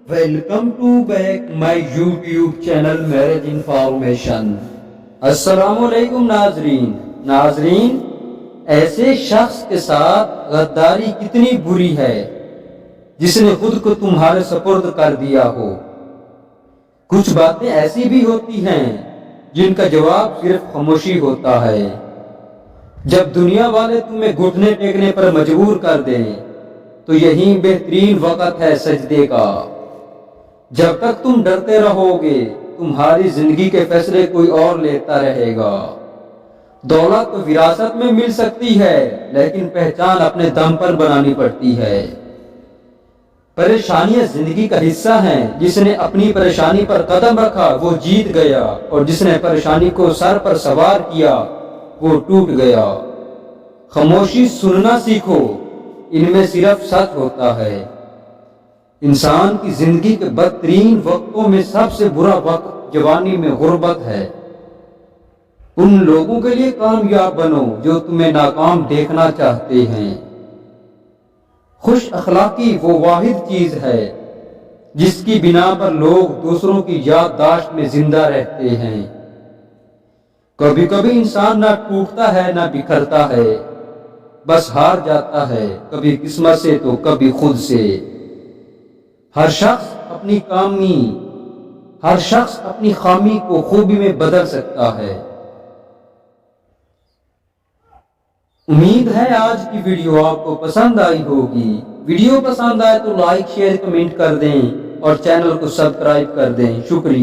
Welcome to back my YouTube channel marriage information. السلام علیکم ناظرین، ایسے شخص کے ساتھ غداری کتنی بری ہے جس نے خود کو تمہارے سپرد کر دیا ہو۔ کچھ باتیں ایسی بھی ہوتی ہیں جن کا جواب صرف خاموشی ہوتا ہے۔ جب دنیا والے تمہیں گھٹنے ٹیکنے پر مجبور کر دیں تو یہی بہترین وقت ہے سجدے کا۔ جب تک تم ڈرتے رہو گے تمہاری زندگی کے فیصلے کوئی اور لیتا رہے گا۔ دولت تو وراثت میں مل سکتی ہے لیکن پہچان اپنے دم پر بنانی پڑتی ہے۔ پریشانیاں زندگی کا حصہ ہیں، جس نے اپنی پریشانی پر قدم رکھا وہ جیت گیا، اور جس نے پریشانی کو سر پر سوار کیا وہ ٹوٹ گیا۔ خاموشی سننا سیکھو، ان میں صرف سچ ہوتا ہے۔ انسان کی زندگی کے بدترین وقتوں میں سب سے برا وقت جوانی میں غربت ہے۔ ان لوگوں کے لیے کامیاب بنو جو تمہیں ناکام دیکھنا چاہتے ہیں۔ خوش اخلاقی وہ واحد چیز ہے جس کی بنا پر لوگ دوسروں کی یادداشت میں زندہ رہتے ہیں۔ کبھی کبھی انسان نہ ٹوٹتا ہے نہ بکھرتا ہے، بس ہار جاتا ہے، کبھی قسمت سے تو کبھی خود سے۔ ہر شخص اپنی خامی کو خوبی میں بدل سکتا ہے۔ امید ہے آج کی ویڈیو آپ کو پسند آئی ہوگی۔ ویڈیو پسند آئے تو لائک شیئر کمنٹ کر دیں اور چینل کو سبسکرائب کر دیں۔ شکریہ۔